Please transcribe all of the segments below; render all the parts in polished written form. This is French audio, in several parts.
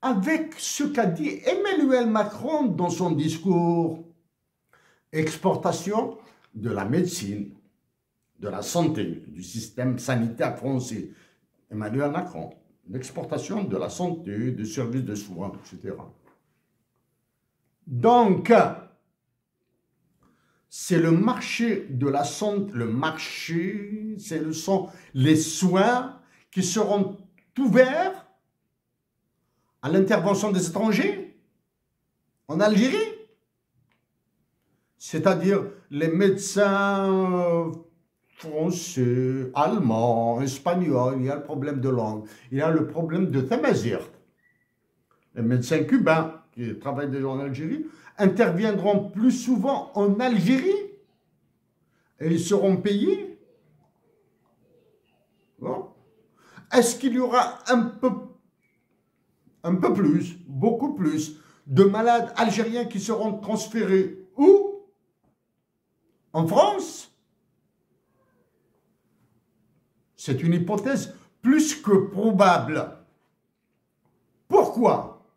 avec ce qu'a dit Emmanuel Macron dans son discours. Exportation de la médecine, de la santé, du système sanitaire français. Emmanuel Macron, l'exportation de la santé, des services de soins, etc. Donc, c'est le marché de la santé, le marché, sont les soins qui seront ouverts à l'intervention des étrangers en Algérie. C'est-à-dire les médecins français, allemands, espagnols, il y a le problème de langue, il y a le problème de Tamazir. Les médecins cubains qui travaillent déjà en Algérie interviendront plus souvent en Algérie et ils seront payés. Bon. Est-ce qu'il y aura un peu plus, beaucoup plus, de malades algériens qui seront transférés où? En France? C'est une hypothèse plus que probable. Pourquoi?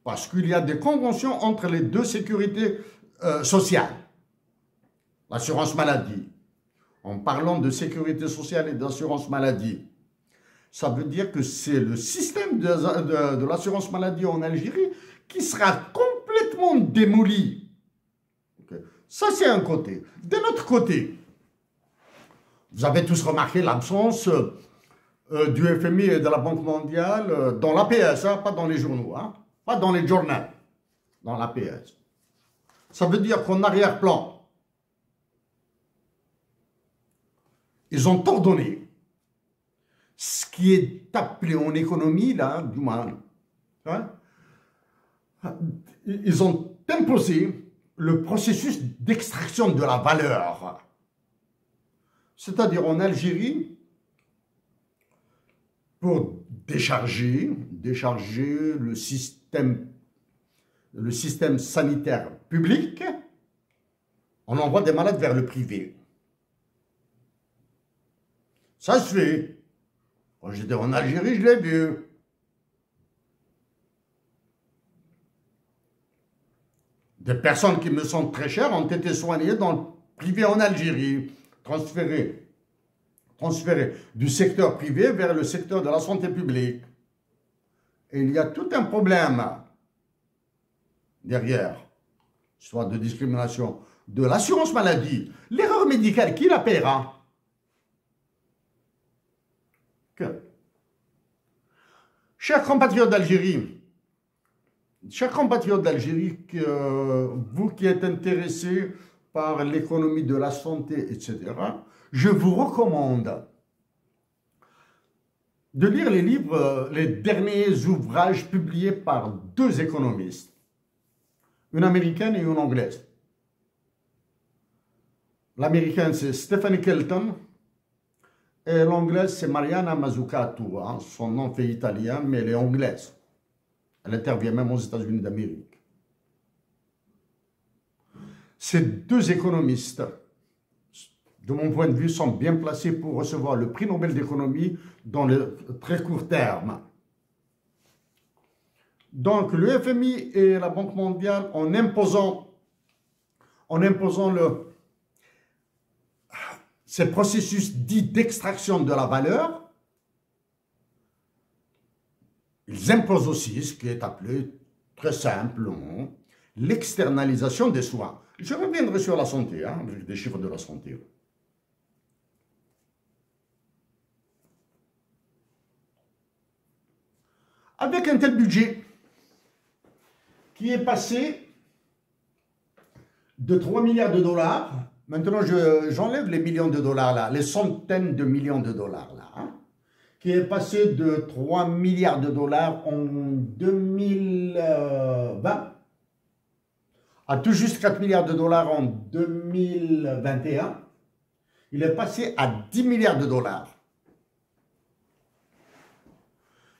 Parce qu'il y a des conventions entre les deux sécurités sociales. L'assurance maladie. En parlant de sécurité sociale et d'assurance maladie, ça veut dire que c'est le système de l'assurance maladie en Algérie qui sera complètement démoli. Okay. Ça, c'est un côté. De l'autre côté, vous avez tous remarqué l'absence du FMI et de la Banque mondiale dans l'APS, hein, pas dans les journaux, hein, pas dans les journaux, dans l'APS. Ça veut dire qu'en arrière-plan, ils ont ordonné ce qui est appelé en économie, là, du mal, hein, ils ont imposé le processus d'extraction de la valeur. C'est-à-dire en Algérie, pour décharger le système sanitaire public, on envoie des malades vers le privé. Ça se fait. Quand j'étais en Algérie, je l'ai vu. Des personnes qui me sont très chères ont été soignées dans le privé en Algérie, transférées du secteur privé vers le secteur de la santé publique. Et il y a tout un problème derrière, soit de discrimination, de l'assurance maladie. L'erreur médicale, qui la paiera? Chers compatriotes d'Algérie, vous qui êtes intéressés par l'économie de la santé, etc., je vous recommande de lire les livres, les derniers ouvrages publiés par deux économistes, une américaine et une anglaise. L'américaine, c'est Stephanie Kelton, et l'anglaise, c'est Mariana Mazzucato. Hein. Son nom fait italien, mais elle est anglaise. Elle intervient même aux États-Unis d'Amérique. Ces deux économistes, de mon point de vue, sont bien placés pour recevoir le prix Nobel d'économie dans le très court terme. Donc, le FMI et la Banque mondiale, en imposant ces processus dits d'extraction de la valeur, ils imposent aussi ce qui est appelé très simplement l'externalisation des soins. Je reviendrai sur la santé, hein, avec des chiffres de la santé. Avec un tel budget qui est passé de 3 milliards de dollars, maintenant j'enlève les millions de dollars là, les centaines de millions de dollars là, hein, qui est passé de 3 milliards de dollars en 2020 à tout juste 4 milliards de dollars en 2021, il est passé à 10 milliards de dollars.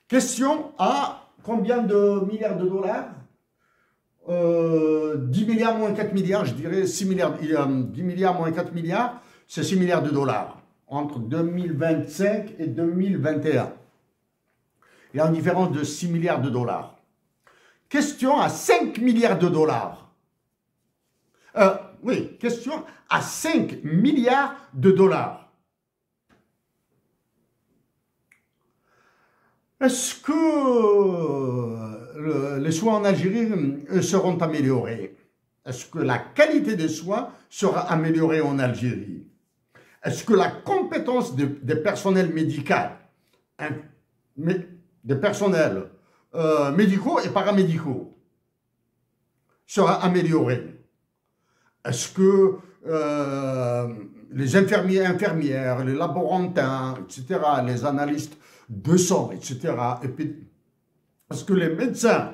Question à combien de milliards de dollars? 10 milliards moins 4 milliards, je dirais 6 milliards, 10 milliards moins 4 milliards, c'est 6 milliards de dollars entre 2025 et 2021. Il y a une différence de 6 milliards de dollars. Question à 5 milliards de dollars. Oui, question à 5 milliards de dollars. Est-ce que les soins en Algérie seront améliorés? Est-ce que la qualité des soins sera améliorée en Algérie? Est-ce que la compétence des personnels médicaux, des personnels médicaux et paramédicaux sera améliorée? Est-ce que les infirmiers et infirmières, les laborantins, etc., les analystes de sang, etc., et puis, est-ce que les médecins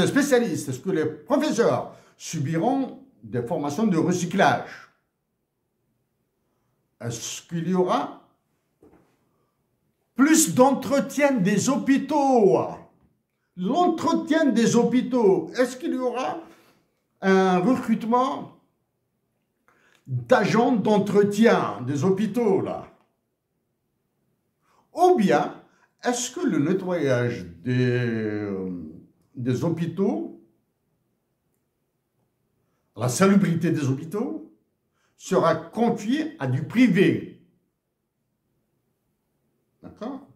spécialistes, est-ce que les professeurs subiront des formations de recyclage? Est-ce qu'il y aura plus d'entretien des hôpitaux? L'entretien des hôpitaux, est-ce qu'il y aura un recrutement d'agents d'entretien des hôpitaux, là? Ou bien, est-ce que le nettoyage des hôpitaux, la salubrité des hôpitaux, sera confiée à du privé? D'accord?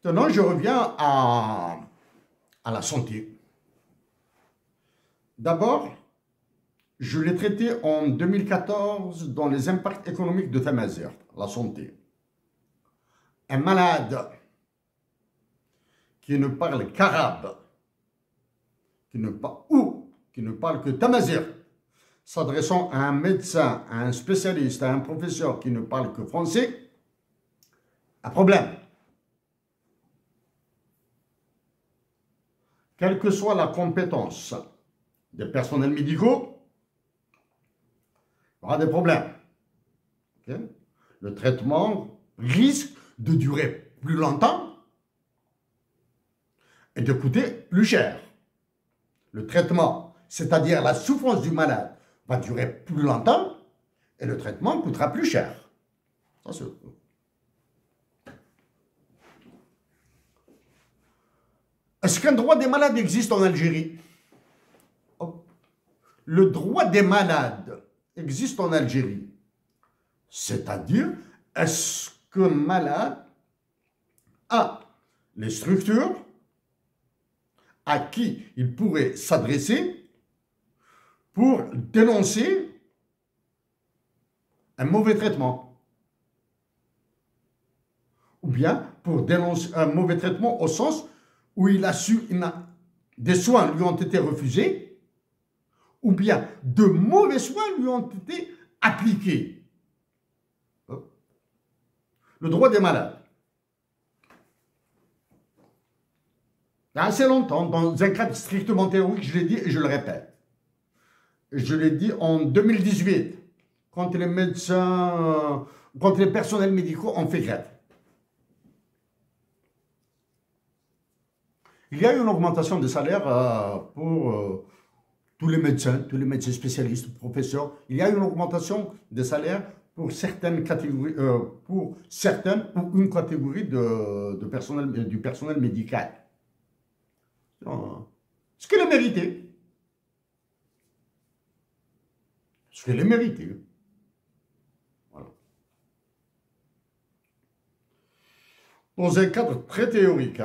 Maintenant, je reviens à la santé. D'abord, je l'ai traité en 2014 dans les impacts économiques de Tamazight, la santé. Un malade qui ne parle qu'arabe, qui ne parle que Tamazight, s'adressant à un médecin, à un spécialiste, à un professeur qui ne parle que français, un problème. Quelle que soit la compétence des personnels médicaux, il y aura des problèmes. Okay? Le traitement risque de durer plus longtemps et de coûter plus cher. Le traitement, c'est-à-dire la souffrance du malade, va durer plus longtemps et le traitement coûtera plus cher. Ça, c'est... Est-ce qu'un droit des malades existe en Algérie? Le droit des malades existe en Algérie. C'est-à-dire, est-ce qu'un malade a les structures à qui il pourrait s'adresser pour dénoncer un mauvais traitement? Ou bien pour dénoncer un mauvais traitement au sens où des soins lui ont été refusés, ou bien de mauvais soins lui ont été appliqués. Le droit des malades. Il y a assez longtemps, dans un cadre strictement théorique, je l'ai dit et je le répète. Je l'ai dit en 2018, quand les médecins, quand les personnels médicaux ont fait grève. Il y a eu une augmentation des salaires pour tous les médecins spécialistes, professeurs. Il y a eu une augmentation des salaires pour certaines catégories, pour une catégorie du personnel médical. Ce qu'elle est mérité. Ce qu'elle est mérité. Voilà. Dans un cadre très théorique,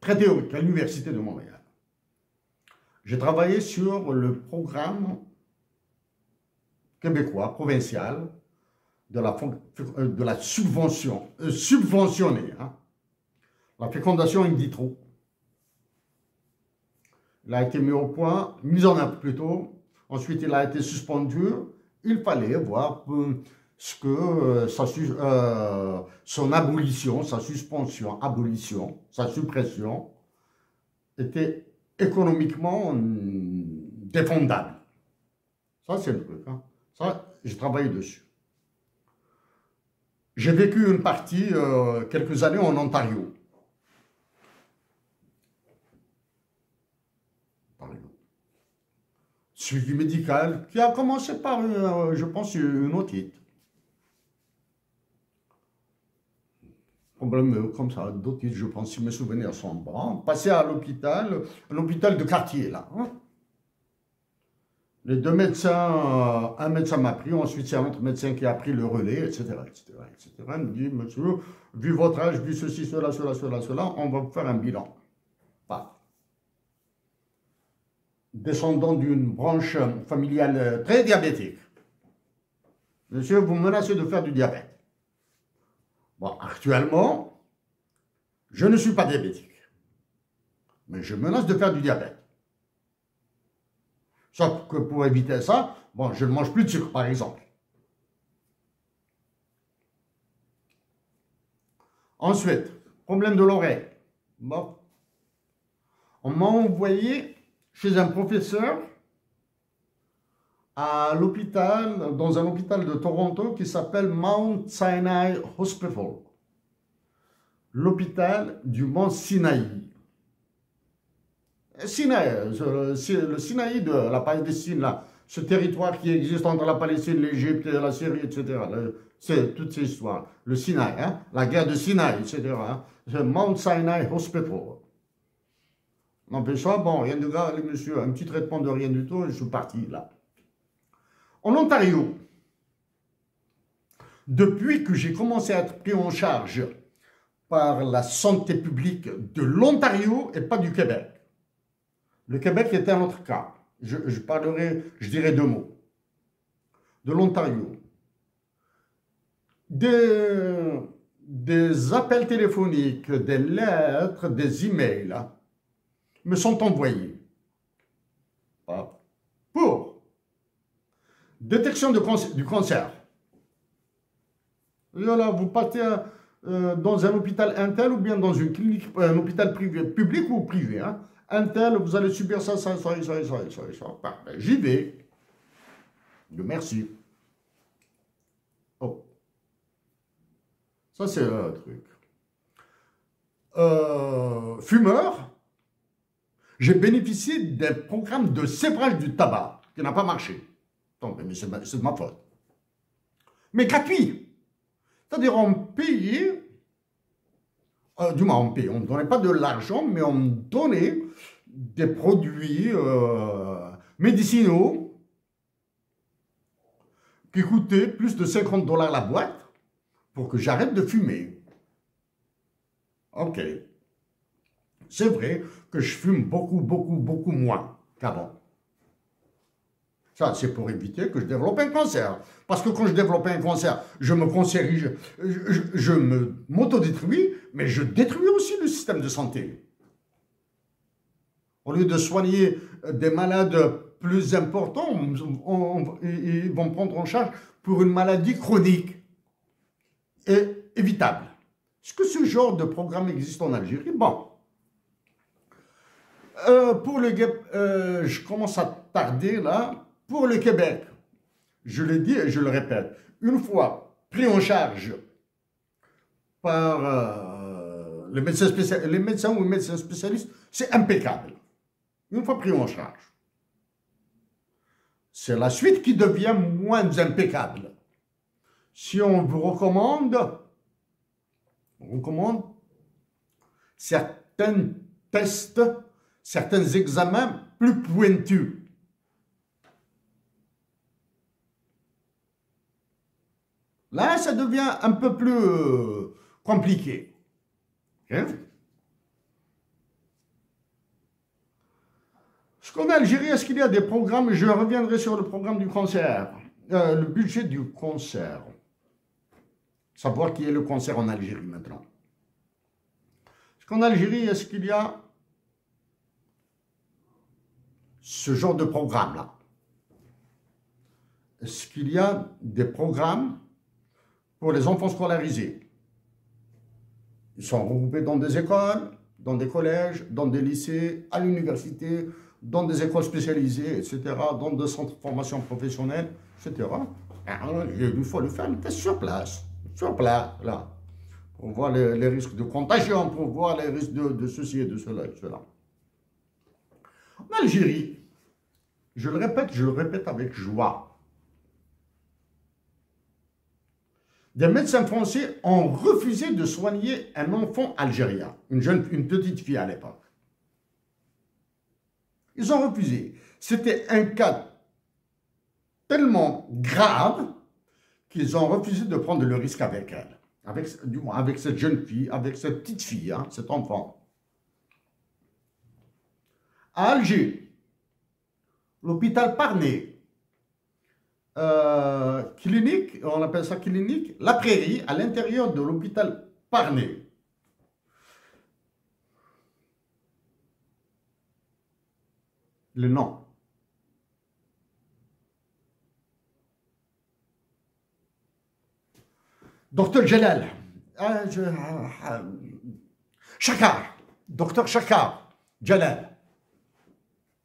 très théorique, à l'Université de Montréal. J'ai travaillé sur le programme québécois, provincial, de la subvention, subventionnée, la fécondation in vitro. Il a été mis au point, mis en œuvre plutôt, ensuite il a été suspendu. Il fallait voir ce que son abolition, sa suspension, sa suppression était économiquement défendable. Ça, c'est le truc. Ça, j'ai travaillé dessus. J'ai vécu une partie, quelques années en Ontario. suivi médical, qui a commencé par, je pense, une otite. Problème comme ça, d'autres, je pense, si mes souvenirs sont bons. Passé à l'hôpital de quartier, là. Hein. Les deux médecins, un médecin m'a pris, ensuite c'est un autre médecin qui a pris le relais, etc., etc., etc. Il me dit, monsieur, vu votre âge, vu ceci, cela, on va vous faire un bilan. Pas. Descendant d'une branche familiale très diabétique. Monsieur, vous menacez de faire du diabète. Bon, actuellement, je ne suis pas diabétique, mais je menace de faire du diabète. Sauf que pour éviter ça, bon, je ne mange plus de sucre, par exemple. Ensuite, problème de l'oreille. Bon. On m'a envoyé chez un professeur à l'hôpital, dans un hôpital de Toronto qui s'appelle Mount Sinai Hospital. L'hôpital du mont Sinaï. Sinaï, le Sinaï de la Palestine, là, ce territoire qui existe entre la Palestine, l'Égypte, la Syrie, etc. C'est toutes ces histoires. Le Sinaï, hein, la guerre de Sinaï, etc. Hein, c'est Mount Sinai Hospital. N'empêche ça, bon, rien de grave, monsieur, un petit traitement de rien du tout, je suis parti là. En Ontario, depuis que j'ai commencé à être pris en charge par la santé publique de l'Ontario et pas du Québec. Le Québec était un autre cas. Je dirais deux mots. De l'Ontario. Des appels téléphoniques, des lettres, des emails hein, me sont envoyés pour détection du cancer. Là, vous partez dans un hôpital Intel ou bien dans une clinique, un hôpital privé, public ou privé. Hein. Intel, vous allez subir ça. J'y vais. Merci. Oh. Ça, c'est un truc. Fumeur, j'ai bénéficié d'un programme de sévrage du tabac qui n'a pas marché. Donc, mais c'est de ma faute. Mais gratuit. C'est-à-dire, on payait, du moins on payait, on ne donnait pas de l'argent, mais on me donnait des produits médicinaux qui coûtaient plus de 50 $ la boîte pour que j'arrête de fumer. Ok. C'est vrai que je fume beaucoup moins qu'avant. Ça, c'est pour éviter que je développe un cancer. Parce que quand je développe un cancer, je m'autodétruis, mais je détruis aussi le système de santé. Au lieu de soigner des malades plus importants, ils vont prendre en charge pour une maladie chronique et évitable. Est-ce que ce genre de programme existe en Algérie? Bon. Je commence à tarder là. Pour le Québec, je l'ai dit et je le répète, une fois pris en charge par les médecins ou les médecins spécialistes, c'est impeccable. Une fois pris en charge. C'est la suite qui devient moins impeccable. Si on vous recommande certains tests, certains examens plus pointus. Là, ça devient un peu plus compliqué. Okay? Est-ce qu'en Algérie, est-ce qu'il y a des programmes? Je reviendrai sur le programme du cancer. Le budget du cancer. Savoir qui est le cancer en Algérie maintenant. Est-ce qu'en Algérie, est-ce qu'il y a ce genre de programme-là? Est-ce qu'il y a des programmes pour les enfants scolarisés? Ils sont regroupés dans des écoles, dans des collèges, dans des lycées, à l'université, dans des écoles spécialisées, etc., dans des centres de formation professionnelle, etc. Il faut le faire le test sur place, là, pour voir les risques de contagion, pour voir les risques de ceci et de cela et de cela. En Algérie, je le répète avec joie. Des médecins français ont refusé de soigner un enfant algérien, une petite fille à l'époque. Ils ont refusé. C'était un cas tellement grave qu'ils ont refusé de prendre le risque avec elle, avec cette jeune fille, avec cette petite fille, hein, cet enfant. À Alger, l'hôpital Parnay, clinique, on appelle ça clinique, la Prairie, à l'intérieur de l'hôpital Parnay. Le nom. Docteur Jalal, Chakar, Docteur Chakar, Jalal,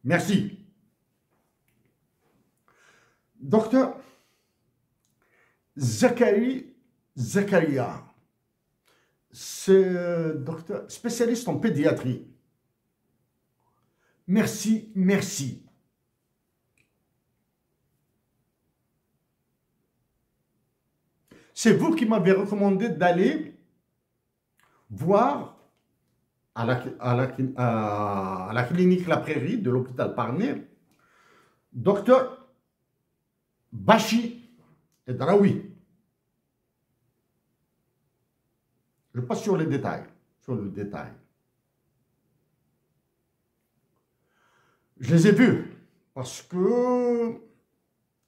merci. Docteur Zakaria, c'est docteur spécialiste en pédiatrie. Merci, merci. C'est vous qui m'avez recommandé d'aller voir à la clinique La Prairie de l'hôpital Parnay, docteur Bachi et Draoui. Je passe sur les détails, sur le détail. Je les ai vus parce que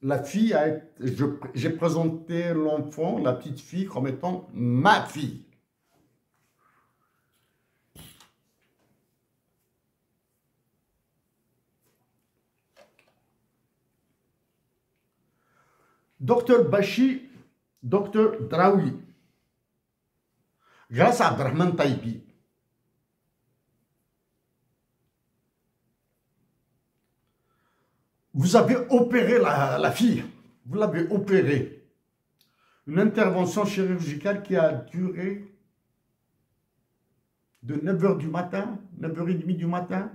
la fille j'ai présenté l'enfant, la petite fille, comme étant ma fille. Docteur Bachi, docteur Draoui, grâce à Abdrahman Taïbi, vous avez opéré la fille, vous l'avez opérée. Une intervention chirurgicale qui a duré de 9h du matin, 9h30 du matin,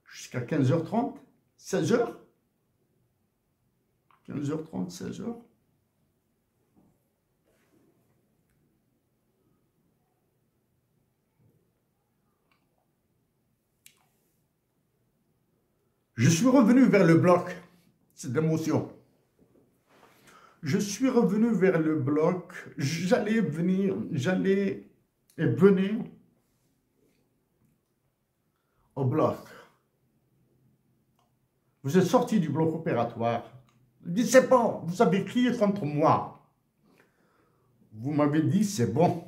jusqu'à 15h30, 16h, 15h30, 16h. Je suis revenu vers le bloc, c'est d'émotion. Je suis revenu vers le bloc, j'allais et venir au bloc. Vous êtes sorti du bloc opératoire. Vous dites, c'est bon, vous avez crié contre moi. Vous m'avez dit, c'est bon.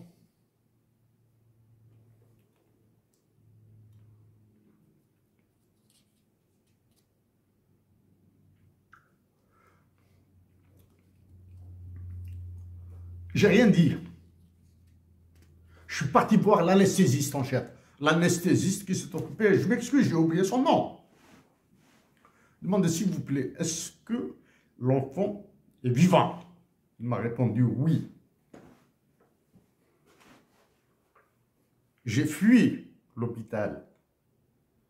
J'ai rien dit. Je suis parti voir l'anesthésiste en chef. L'anesthésiste qui s'est occupé, je m'excuse, j'ai oublié son nom. Demandez s'il vous plaît, est-ce que l'enfant est vivant? Il m'a répondu oui. J'ai fui l'hôpital.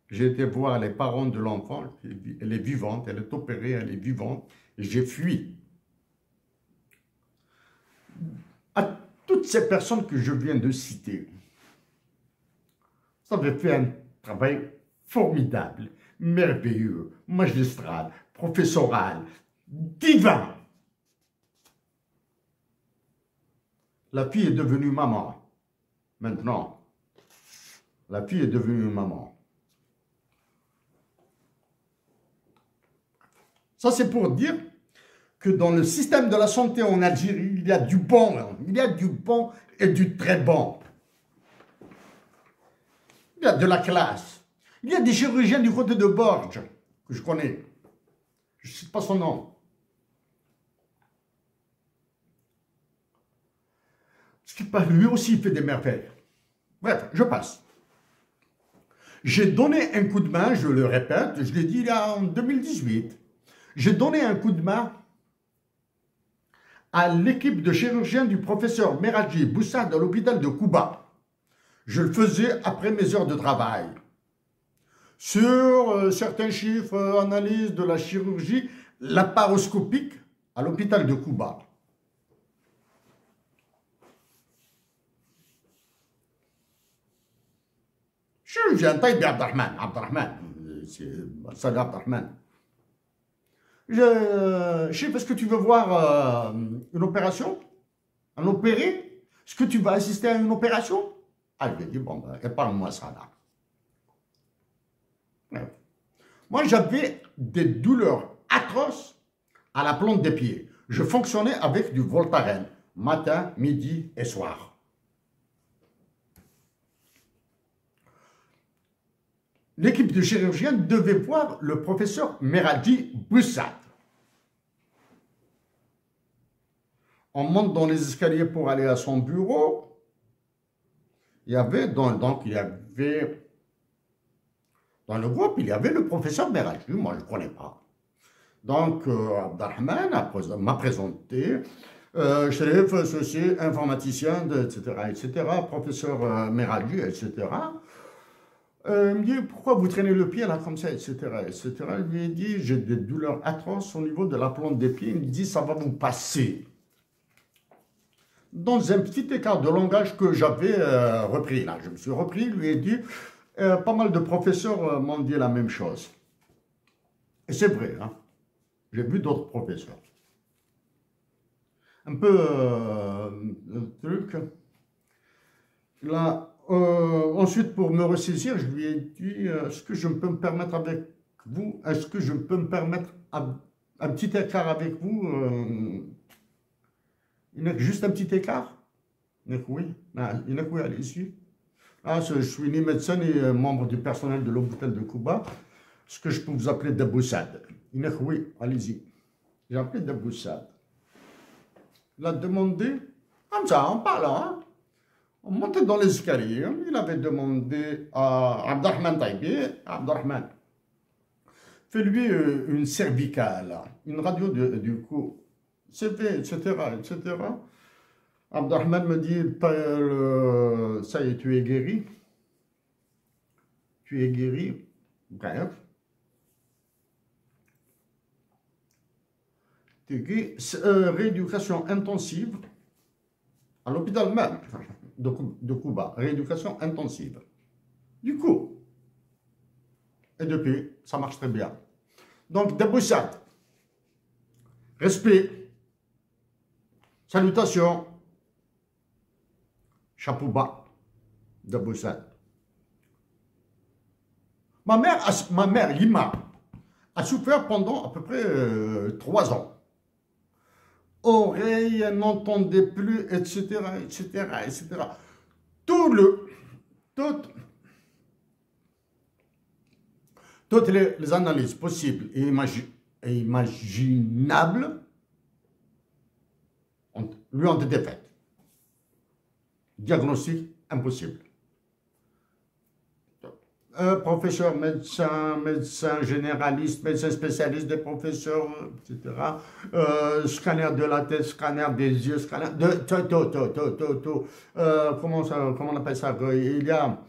J'ai été voir les parents de l'enfant. Elle est vivante, elle est opérée, elle est vivante. Et j'ai fui. À toutes ces personnes que je viens de citer, vous avez fait un travail formidable, merveilleux, magistral, professoral, divin. La fille est devenue maman. Maintenant, la fille est devenue maman. Ça, c'est pour dire que dans le système de la santé en Algérie, il y a du bon, il y a du bon et du très bon. Il y a de la classe. Il y a des chirurgiens du côté de Borges, que je connais. Je ne sais pas son nom. Lui aussi, il fait des merveilles. Bref, je passe. J'ai donné un coup de main, je le répète, je l'ai dit en 2018. J'ai donné un coup de main à l'équipe de chirurgiens du professeur Meraji Boussa de l'hôpital de Kouba. Je le faisais après mes heures de travail. Sur certains chiffres, analyse de la chirurgie laparoscopique à l'hôpital de Cuba. Chirurgien Taïbi Abdelrahman, c'est Salah Abdelrahman. Chef, est-ce que tu veux voir une opération? Un opéré? Est-ce que tu vas assister à une opération? Ah, je lui ai dit, bon, ben, épargne-moi ça là. Ouais. Moi, j'avais des douleurs atroces à la plante des pieds. Je fonctionnais avec du Voltaren, matin, midi et soir. L'équipe de chirurgiens devait voir le professeur Meradi Boussad. On monte dans les escaliers pour aller à son bureau. Il y avait dans le groupe, il y avait le professeur Meradi, moi je ne connais pas. Donc, Abdelrahman m'a présenté, chef, ceci, informaticien, etc., professeur Meradi, etc. Il me dit, pourquoi vous traînez le pied là comme ça, etc., etc. Je lui ai dit, j'ai des douleurs atroces au niveau de la plante des pieds. Il me dit, ça va vous passer. Dans un petit écart de langage que j'avais repris là, je me suis repris, lui ai dit, pas mal de professeurs m'ont dit la même chose. Et c'est vrai, hein. J'ai vu d'autres professeurs. Un peu truc. Là, ensuite, pour me ressaisir, je lui ai dit, est-ce que je peux me permettre avec vous, est-ce que je peux me permettre un petit écart avec vous, juste un petit écart? Il dit oui, allez-y. Ah, je suis ni médecin ni membre du personnel de l'hôpital de Cuba. Est-ce que je peux vous appeler Daboussad? Il dit oui, allez-y. J'ai appelé Daboussad. Il a demandé, comme ça, en parlant, hein. On montait dans les escaliers, il avait demandé à Abdelrahman Taïbi, Abdelrahman, fais-lui une cervicale, une radio du cou, CV, etc., etc. Abdelrahman me dit, ça y est, tu es guéri. Tu es guéri. Bref. Tu es guéri. Rééducation intensive à l'hôpital même de Cuba, rééducation intensive. Du coup, et depuis, ça marche très bien. Donc, Daboussad, respect, salutations, chapeau bas, Daboussad. Ma mère, Lima, a souffert pendant à peu près 3 ans. Oreille, n'entendait plus, etc., etc., etc. Toutes les analyses possibles et imaginables lui ont été faites. Diagnostic impossible. Professeur, médecin généraliste, médecin spécialiste, des professeurs, etc. Scanner de la tête, scanner des yeux, scanner de tout. Comment on appelle ça? Il y a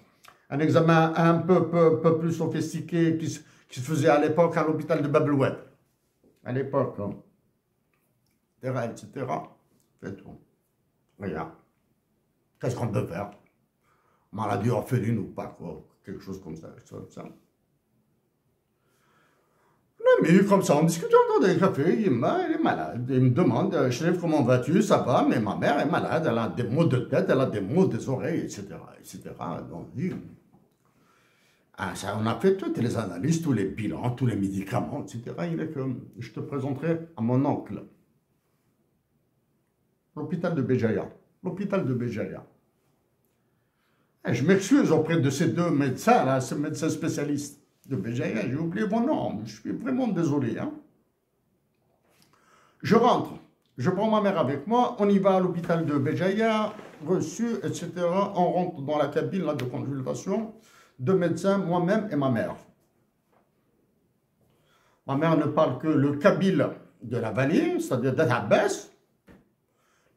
un examen un peu plus sophistiqué qui se faisait à l'époque à l'hôpital de Bablouet. À l'époque, etc. C'est tout. Regarde. Qu'est-ce qu'on peut faire? Maladie orpheline ou pas, quoi. Quelque chose comme ça. Mais comme ça, on discute encore des cafés, il est malade. Il me demande, chef, comment vas-tu? Ça va, mais ma mère est malade, elle a des maux de tête, elle a des maux des oreilles, etc., etc. Donc, on a fait toutes les analyses, tous les bilans, tous les médicaments, etc. Il est que je te présenterai à mon oncle. L'hôpital de Béjaïa. L'hôpital de Béjaïa. Je m'excuse auprès de ces deux médecins, là, ces médecins spécialistes de Béjaïa. J'ai oublié mon nom. Je suis vraiment désolé. Hein. Je rentre. Je prends ma mère avec moi. On y va à l'hôpital de Béjaïa, reçu, etc. On rentre dans la cabine là, de consultation. Deux médecins, moi-même et ma mère. Ma mère ne parle que le kabyle de la vallée, c'est-à-dire d'Abbas.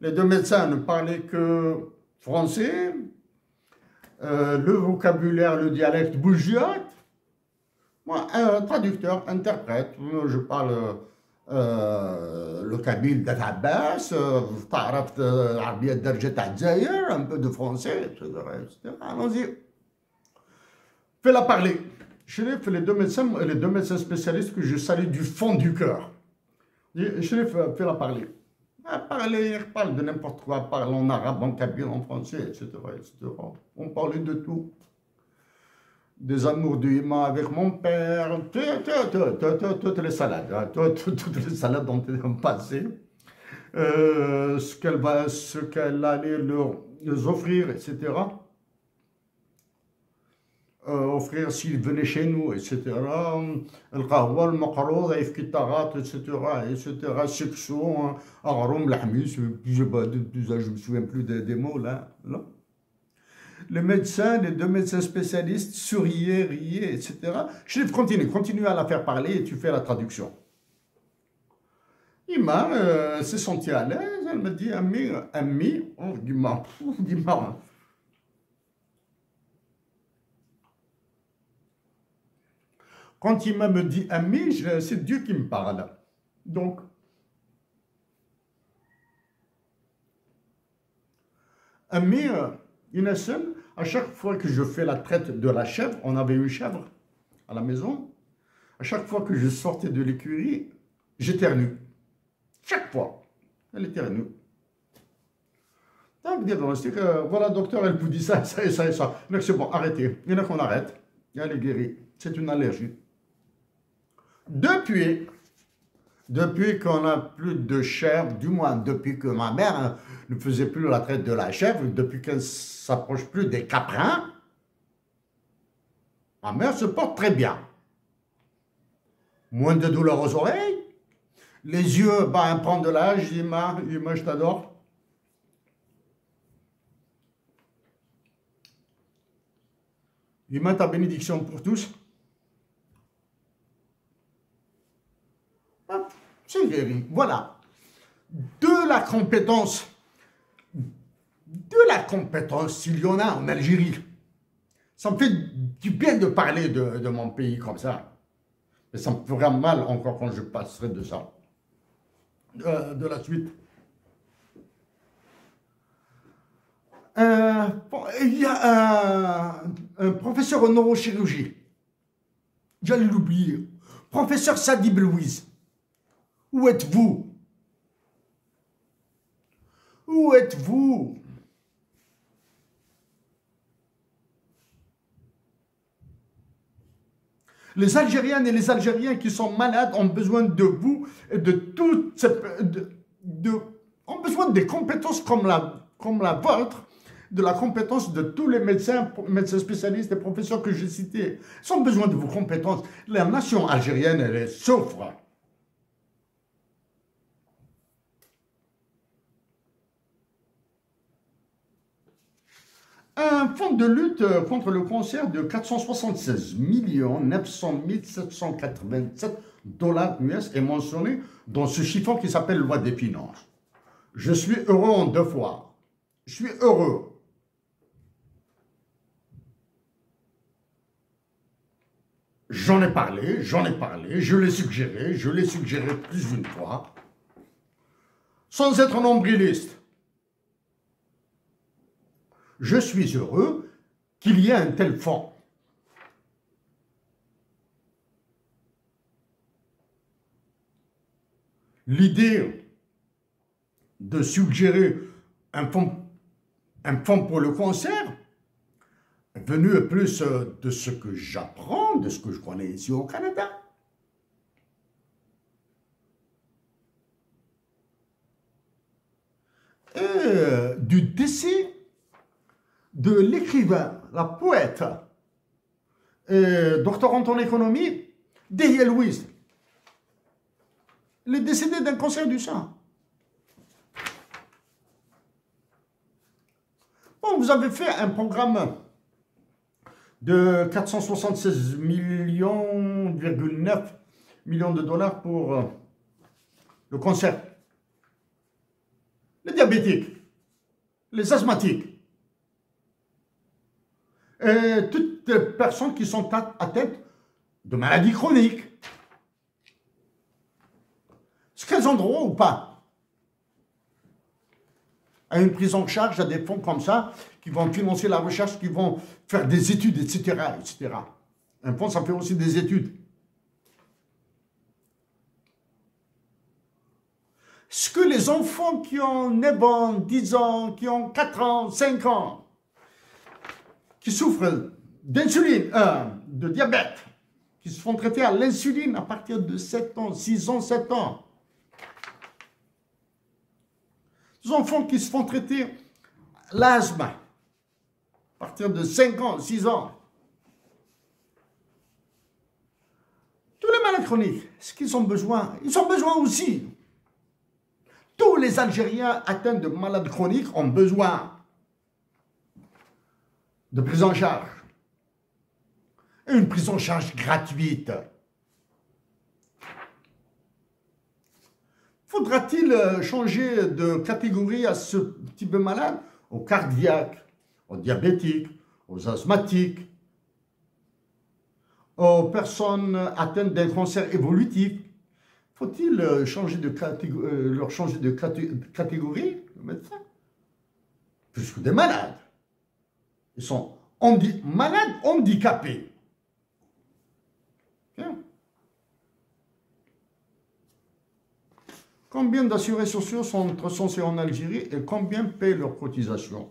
Les deux médecins ne parlaient que français. le vocabulaire, le dialecte bougiote. Moi, un traducteur, interprète, je parle le kabyle d'Abbas, un peu de français, etc. Allons-y. Fais-la parler. Chérif, les deux médecins spécialistes que je salue du fond du cœur. Chérif, fais-la parler. Il parle de n'importe quoi, parle en arabe, en kabyle, en français, etc., etc. On parlait de tout. Des amours du imam avec mon père, toutes les salades, toutes les salades dont ils ont passé, ce qu'elle allait leur offrir, etc. Offrir s'ils venaient chez nous, etc. Le qahwa, le maqroud, etc. Sexo, aghroum, lahmis, je ne me souviens plus des mots là. Les médecins, les deux médecins spécialistes souriaient, riaient, etc. Chérif, continue à la faire parler et tu fais la traduction. Imam s'est senti à l'aise, elle me dit, ami, dis-moi. Quand Imam me dit ami, c'est Dieu qui me parle. Donc, ami, Inassem, à chaque fois que je fais la traite de la chèvre, on avait une chèvre à la maison, à chaque fois que je sortais de l'écurie, j'éternue. Chaque fois, elle éternue. Donc, diagnostic, voilà, docteur, elle vous dit ça, ça et ça et ça. Donc, c'est bon, arrêtez. Il y en a qu'on arrête. Elle est guérie. C'est une allergie. Depuis qu'on n'a plus de chèvre, du moins depuis que ma mère ne faisait plus la traite de la chèvre, depuis qu'elle ne s'approche plus des caprins, ma mère se porte très bien. Moins de douleur aux oreilles, les yeux, elle prend de l'âge, Ima, je t'adore. Ima, ta bénédiction pour tous. C'est guéri. Voilà. De la compétence, s'il y en a en Algérie. Ça me fait du bien de parler de mon pays comme ça. Mais ça me fera mal encore quand je passerai de ça. De la suite. Il y a un professeur en neurochirurgie. J'allais l'oublier. Professeur Sadib Louise. Où êtes-vous? Où êtes-vous? Les Algériennes et les Algériens qui sont malades ont besoin de vous et de toutes ces... ont besoin des compétences comme la vôtre, de la compétence de tous les médecins spécialistes et professeurs que j'ai cités. Ils ont besoin de vos compétences. La nation algérienne, elle souffre. Un fonds de lutte contre le cancer de 476 900 787 $ US est mentionné dans ce chiffon qui s'appelle loi des finances. Je suis heureux en deux fois. Je suis heureux. J'en ai parlé, je l'ai suggéré plus d'une fois, sans être nombriliste. Je suis heureux qu'il y ait un tel fonds. L'idée de suggérer un fonds pour le cancer est venue plus de ce que j'apprends, de ce que je connais ici au Canada. Et du décès de l'écrivain, la poète, doctorante en économie, Dahlia Louise. Elle est décédée d'un cancer du sein. Bon, vous avez fait un programme de 476,9 millions de dollars pour le cancer. Les diabétiques, les asthmatiques. et toutes les personnes qui sont atteintes de maladies chroniques. Est-ce qu'elles ont droit ou pas à une prise en charge, à des fonds comme ça, qui vont financer la recherche, qui vont faire des études, etc., etc. Un fonds, ça fait aussi des études. Est-ce que les enfants qui ont 9 ans, 10 ans, qui ont 4 ans, 5 ans, qui souffrent d'insuline, de diabète, qui se font traiter à l'insuline à partir de 7 ans, 6 ans, 7 ans, les enfants qui se font traiter l'asthme à partir de 5 ans, 6 ans, tous les malades chroniques, est-ce qu'ils ont besoin? Ils ont besoin aussi. Tous les Algériens atteints de maladies chroniques ont besoin de prise en charge. Et une prise en charge gratuite. Faudra-t-il changer de catégorie à ce type de malade? Aux cardiaques, aux diabétiques, aux asthmatiques, aux personnes atteintes d'un cancer évolutif. Faut-il leur changer de catégorie, le médecin? Puisque des malades. Ils sont malades handicapés. Bien. Combien d'assurés sociaux sont recensés en Algérie et combien paient leurs cotisations?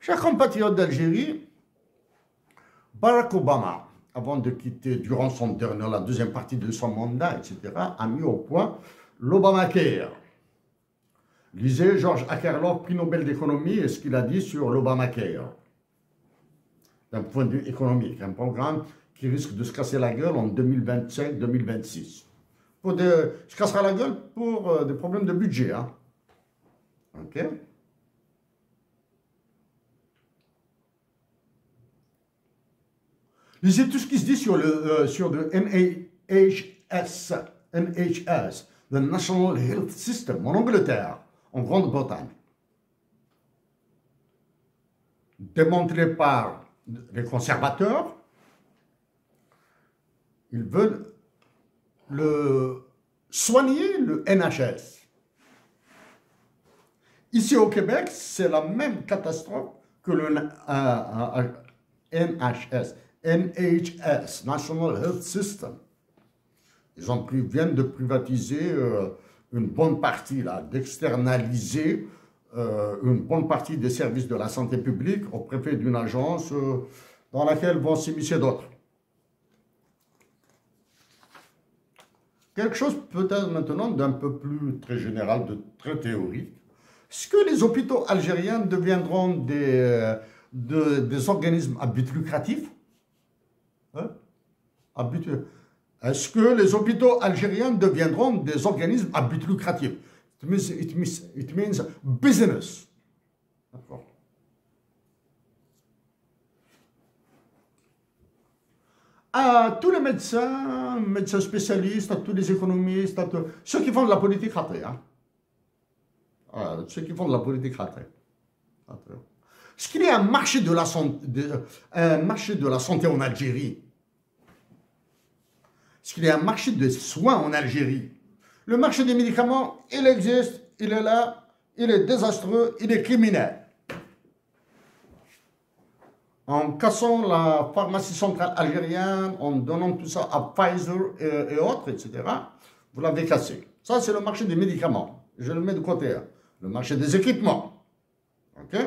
Chers compatriotes d'Algérie, Barack Obama, avant de quitter, durant la deuxième partie de son mandat, etc., a mis au point l'Obamacare. Lisez George Akerlof, prix Nobel d'économie, et ce qu'il a dit sur l'Obamacare. D'un point de vue économique, un programme qui risque de se casser la gueule en 2025-2026. Se cassera la gueule pour des problèmes de budget. Hein. OK? Lisez tout ce qui se dit sur le NHS, le National Health System, en Angleterre, en Grande-Bretagne. Démontré par les conservateurs, ils veulent soigner le NHS. Ici au Québec, c'est la même catastrophe que le NHS, National Health System. Ils viennent de privatiser une bonne partie, d'externaliser une bonne partie des services de la santé publique au préfet d'une agence dans laquelle vont s'immiscer d'autres. Quelque chose peut-être maintenant d'un peu plus très général, de très théorique. Est-ce que les hôpitaux algériens deviendront des organismes à but lucratif? Hein? Est-ce que les hôpitaux algériens deviendront des organismes à but lucratif? It means business. D'accord. À tous les médecins spécialistes, à tous les économistes, ceux qui font de la politique rattée. Hein? Ceux qui font de la politique rattée. Est-ce qu'il y a un marché de la santé en Algérie? Est-ce qu'il y a un marché des soins en Algérie? Le marché des médicaments, il existe, il est là, il est désastreux, il est criminel. En cassant la pharmacie centrale algérienne, en donnant tout ça à Pfizer et autres, etc., vous l'avez cassé. Ça, c'est le marché des médicaments. Je le mets de côté. Hein. Le marché des équipements. OK?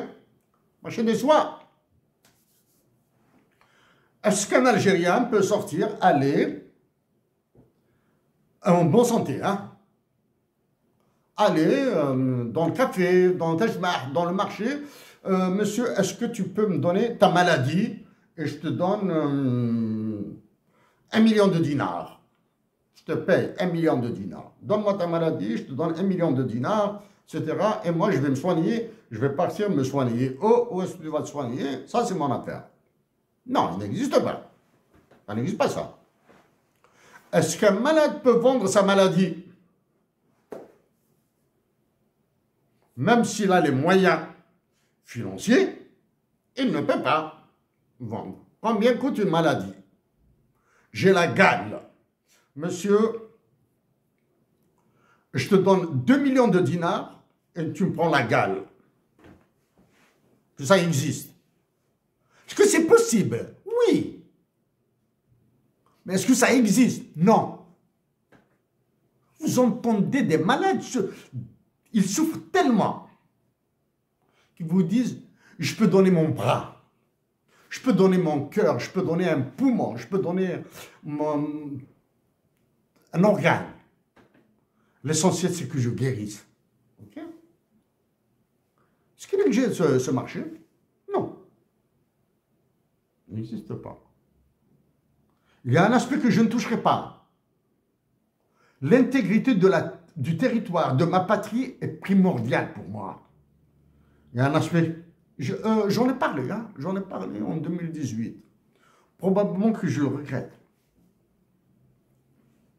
Marché des soins. Est-ce qu'un Algérien peut sortir, aller en bonne santé, hein? Aller dans le café, dans le tajmah, dans le marché, monsieur, est-ce que tu peux me donner ta maladie et je te donne 1 million de dinars. Je te paye 1 million de dinars. Donne-moi ta maladie, je te donne 1 million de dinars, etc. Et moi, je vais me soigner, je vais partir me soigner. Oh, où est-ce que tu vas te soigner? Ça, c'est mon affaire. Non, il n'existe pas. Ça n'existe pas, ça. Est-ce qu'un malade peut vendre sa maladie? Même s'il a les moyens financier, il ne peut pas vendre. Combien coûte une maladie? J'ai la gale. Monsieur, je te donne 2 millions de dinars et tu me prends la gale. Ça existe. Est-ce que c'est possible? Oui. Mais est-ce que ça existe? Non. Vous entendez des malades, ils souffrent tellement qu'ils vous disent, je peux donner mon bras, je peux donner mon cœur, je peux donner un poumon, je peux donner un organe. L'essentiel, c'est que je guérisse. Okay? Est-ce qu'il existe ce marché? Non. Il n'existe pas. Il y a un aspect que je ne toucherai pas. L'intégrité du territoire, de ma patrie est primordiale pour moi. Il y a un aspect, j'en ai parlé en 2018. Probablement que je le regrette.